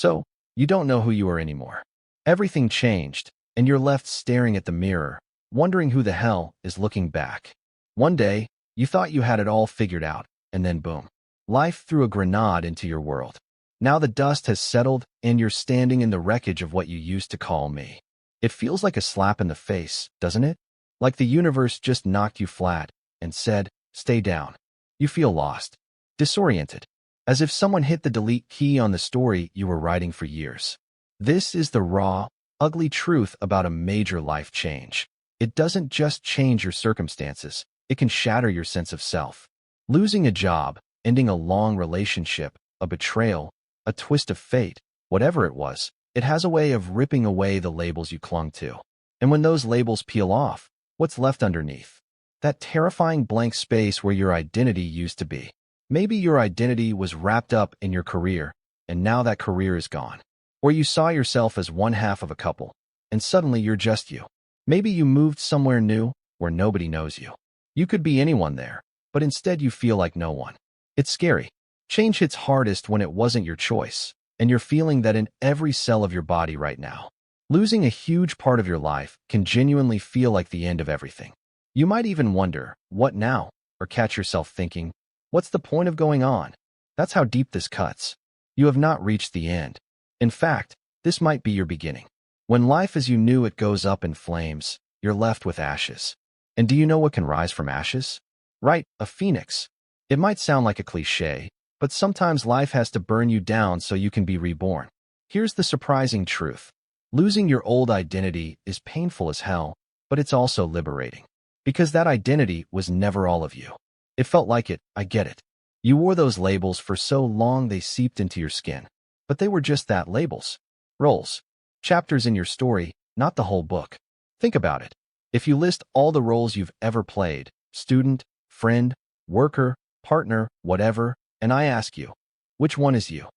So, you don't know who you are anymore. Everything changed, and you're left staring at the mirror, wondering who the hell is looking back. One day, you thought you had it all figured out, and then boom. Life threw a grenade into your world. Now the dust has settled, and you're standing in the wreckage of what you used to call me. It feels like a slap in the face, doesn't it? Like the universe just knocked you flat and said, stay down. You feel lost, disoriented, as if someone hit the delete key on the story you were writing for years. This is the raw, ugly truth about a major life change. It doesn't just change your circumstances, it can shatter your sense of self. Losing a job, ending a long relationship, a betrayal, a twist of fate, whatever it was, it has a way of ripping away the labels you clung to. And when those labels peel off, what's left underneath? That terrifying blank space where your identity used to be. Maybe your identity was wrapped up in your career, and now that career is gone. Or you saw yourself as one half of a couple, and suddenly you're just you. Maybe you moved somewhere new where nobody knows you. You could be anyone there, but instead you feel like no one. It's scary. Change hits hardest when it wasn't your choice, and you're feeling that in every cell of your body right now. Losing a huge part of your life can genuinely feel like the end of everything. You might even wonder, what now? Or catch yourself thinking, what's the point of going on? That's how deep this cuts. You have not reached the end. In fact, this might be your beginning. When life as you knew it goes up in flames, you're left with ashes. And do you know what can rise from ashes? Right, a phoenix. It might sound like a cliche, but sometimes life has to burn you down so you can be reborn. Here's the surprising truth. Losing your old identity is painful as hell, but it's also liberating. Because that identity was never all of you. It felt like it, I get it. You wore those labels for so long they seeped into your skin. But they were just that, labels. Roles. Chapters in your story, not the whole book. Think about it. If you list all the roles you've ever played, student, friend, worker, partner, whatever, and I ask you, which one is you?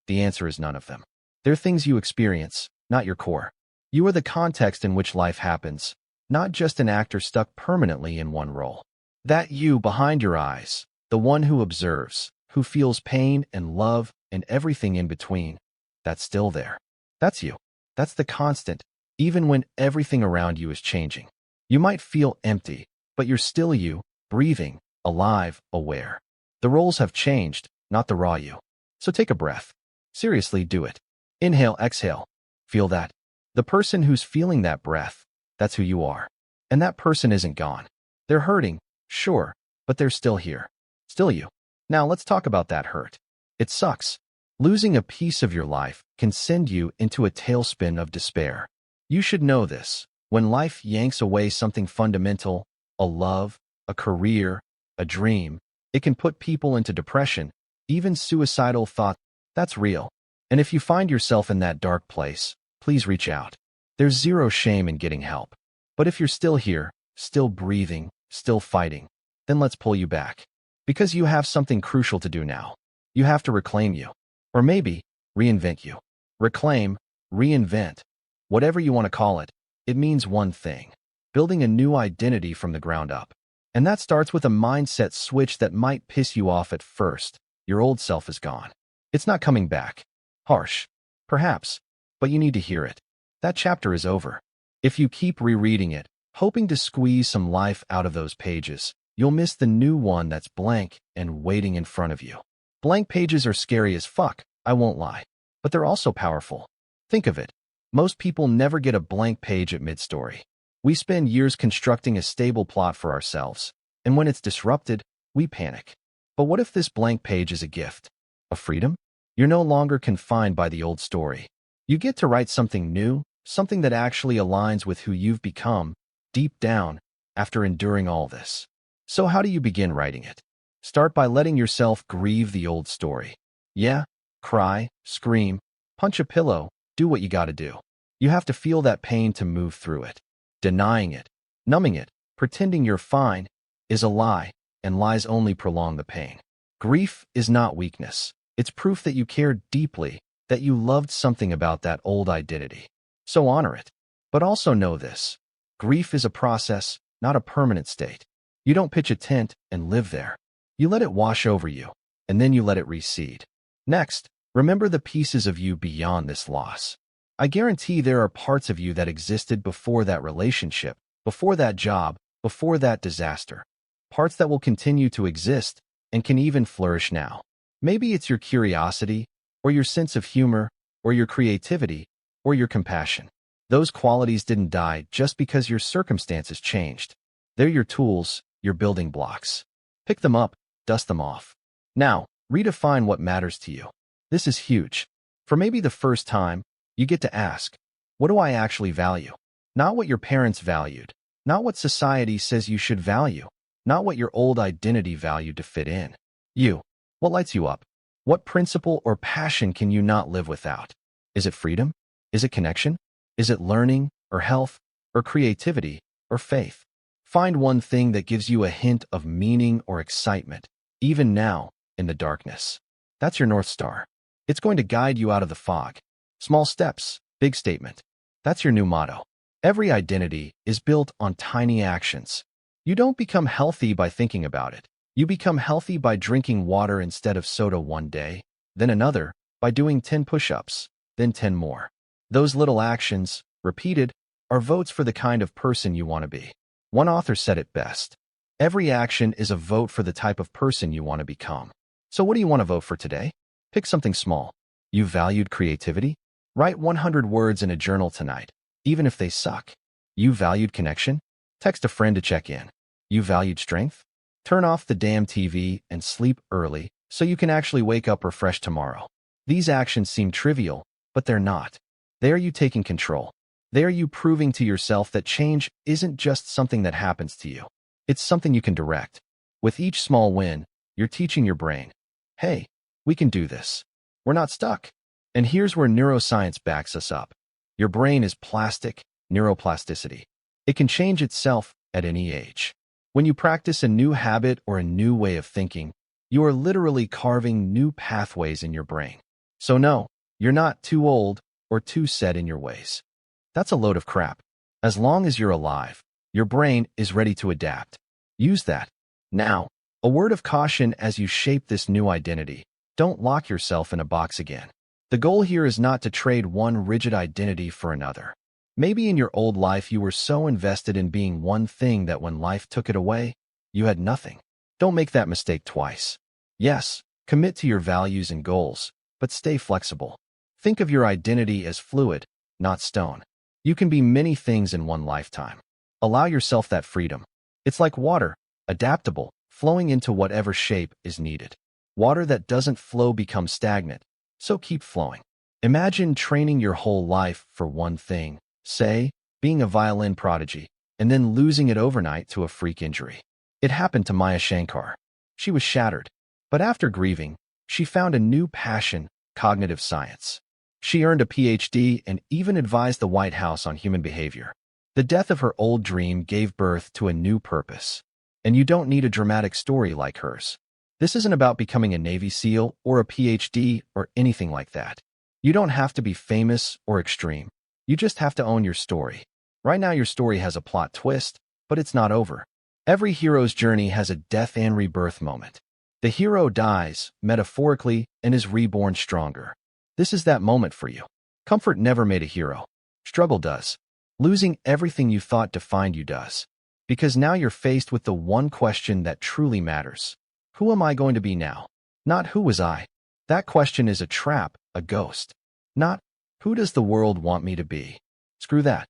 The answer is none of them. They're things you experience, not your core. You are the context in which life happens, not just an actor stuck permanently in one role. That you behind your eyes, the one who observes, who feels pain and love and everything in between, that's still there. That's you. That's the constant, even when everything around you is changing. You might feel empty, but you're still you, breathing, alive, aware. The roles have changed, not the raw you. So take a breath. Seriously, do it. Inhale, exhale. Feel that. The person who's feeling that breath, that's who you are. And that person isn't gone. They're hurting, sure, but they're still here. Still you. Now let's talk about that hurt. It sucks. Losing a piece of your life can send you into a tailspin of despair. You should know this. When life yanks away something fundamental, a love, a career, a dream, it can put people into depression, even suicidal thought. That's real. And if you find yourself in that dark place, please reach out. There's zero shame in getting help. But if you're still here, still breathing, still fighting, then let's pull you back. Because you have something crucial to do now. You have to reclaim you. Or maybe, reinvent you. Reclaim, reinvent. Whatever you want to call it, it means one thing. Building a new identity from the ground up. And that starts with a mindset switch that might piss you off at first. Your old self is gone. It's not coming back. Harsh. Perhaps. But you need to hear it. That chapter is over. If you keep rereading it, hoping to squeeze some life out of those pages, you'll miss the new one that's blank and waiting in front of you. Blank pages are scary as fuck, I won't lie. But they're also powerful. Think of it. Most people never get a blank page at mid-story. We spend years constructing a stable plot for ourselves, and when it's disrupted, we panic. But what if this blank page is a gift? A freedom? You're no longer confined by the old story. You get to write something new, something that actually aligns with who you've become, deep down, after enduring all this. So how do you begin writing it? Start by letting yourself grieve the old story. Yeah, cry, scream, punch a pillow, do what you gotta do. You have to feel that pain to move through it. Denying it, numbing it, pretending you're fine, is a lie, and lies only prolong the pain. Grief is not weakness. It's proof that you cared deeply, that you loved something about that old identity. So honor it. But also know this. Grief is a process, not a permanent state. You don't pitch a tent and live there. You let it wash over you, and then you let it recede. Next, Remember the pieces of you beyond this loss. I guarantee there are parts of you that existed before that relationship, before that job, before that disaster. Parts that will continue to exist and can even flourish now. Maybe it's your curiosity, or your sense of humor, or your creativity, or your compassion. Those qualities didn't die just because your circumstances changed. They're your tools, your building blocks. Pick them up, dust them off. Now, redefine what matters to you. This is huge. For maybe the first time, you get to ask, what do I actually value? Not what your parents valued, not what society says you should value, not what your old identity valued to fit in. You. What lights you up? What principle or passion can you not live without? Is it freedom? Is it connection? Is it learning, or health, or creativity, or faith? Find one thing that gives you a hint of meaning or excitement, even now, in the darkness. That's your North Star. It's going to guide you out of the fog. Small steps, big statement. That's your new motto. Every identity is built on tiny actions. You don't become healthy by thinking about it. You become healthy by drinking water instead of soda one day, then another, by doing 10 push-ups, then 10 more. Those little actions, repeated, are votes for the kind of person you want to be. One author said it best. Every action is a vote for the type of person you want to become. So what do you want to vote for today? Pick something small. You valued creativity? Write 100 words in a journal tonight, even if they suck. You valued connection? Text a friend to check in. You valued strength? Turn off the damn TV and sleep early so you can actually wake up refreshed tomorrow. These actions seem trivial, but they're not. They are you taking control. They are you proving to yourself that change isn't just something that happens to you. It's something you can direct. With each small win, you're teaching your brain, hey, we can do this. We're not stuck. And here's where neuroscience backs us up. Your brain is plastic, neuroplasticity. It can change itself at any age. When you practice a new habit or a new way of thinking, you are literally carving new pathways in your brain. So no, you're not too old or too set in your ways. That's a load of crap. As long as you're alive, your brain is ready to adapt. Use that. Now, a word of caution as you shape this new identity. Don't lock yourself in a box again. The goal here is not to trade one rigid identity for another. Maybe in your old life you were so invested in being one thing that when life took it away, you had nothing. Don't make that mistake twice. Yes, commit to your values and goals, but stay flexible. Think of your identity as fluid, not stone. You can be many things in one lifetime. Allow yourself that freedom. It's like water, adaptable, flowing into whatever shape is needed. Water that doesn't flow becomes stagnant, so keep flowing. Imagine training your whole life for one thing, say, being a violin prodigy, and then losing it overnight to a freak injury. It happened to Maya Shankar. She was shattered, but after grieving, she found a new passion, cognitive science. She earned a PhD and even advised the White House on human behavior. The death of her old dream gave birth to a new purpose. And you don't need a dramatic story like hers. This isn't about becoming a Navy SEAL or a PhD or anything like that. You don't have to be famous or extreme. You just have to own your story. Right now your story has a plot twist, but it's not over. Every hero's journey has a death and rebirth moment. The hero dies, metaphorically, and is reborn stronger. This is that moment for you. Comfort never made a hero. Struggle does. Losing everything you thought defined you does. Because now you're faced with the one question that truly matters. Who am I going to be now? Not who was I. That question is a trap, a ghost. Not, who does the world want me to be? Screw that.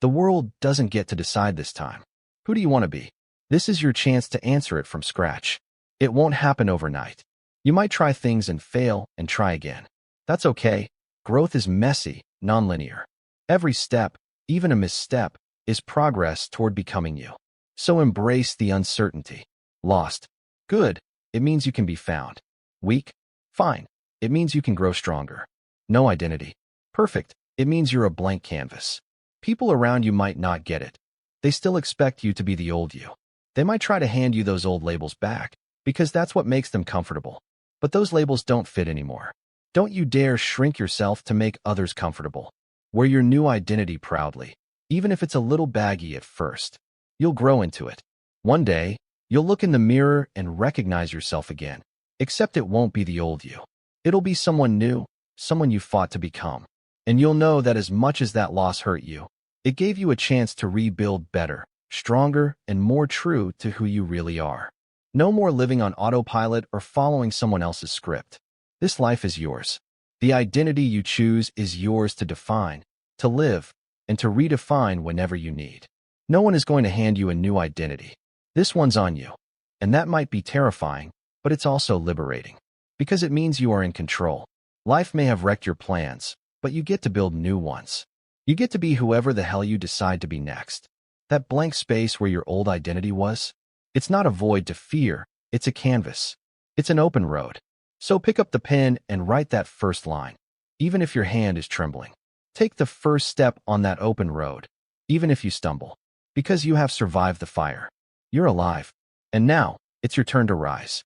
The world doesn't get to decide this time. Who do you want to be? This is your chance to answer it from scratch. It won't happen overnight. You might try things and fail and try again. That's okay. Growth is messy, nonlinear. Every step, even a misstep, is progress toward becoming you. So embrace the uncertainty. Lost. Good. It means you can be found. Weak? Fine. It means you can grow stronger. No identity. Perfect. It means you're a blank canvas. People around you might not get it. They still expect you to be the old you. They might try to hand you those old labels back, because that's what makes them comfortable. But those labels don't fit anymore. Don't you dare shrink yourself to make others comfortable. Wear your new identity proudly, even if it's a little baggy at first. You'll grow into it. One day, you'll look in the mirror and recognize yourself again, except it won't be the old you. It'll be someone new, someone you fought to become. And you'll know that as much as that loss hurt you, it gave you a chance to rebuild better, stronger, and more true to who you really are. No more living on autopilot or following someone else's script. This life is yours. The identity you choose is yours to define, to live, and to redefine whenever you need. No one is going to hand you a new identity. This one's on you. And that might be terrifying, but it's also liberating. Because it means you are in control. Life may have wrecked your plans, but you get to build new ones. You get to be whoever the hell you decide to be next. That blank space where your old identity was, it's not a void to fear, it's a canvas. It's an open road. So pick up the pen and write that first line, even if your hand is trembling. Take the first step on that open road, even if you stumble, because you have survived the fire. You're alive. And now, it's your turn to rise.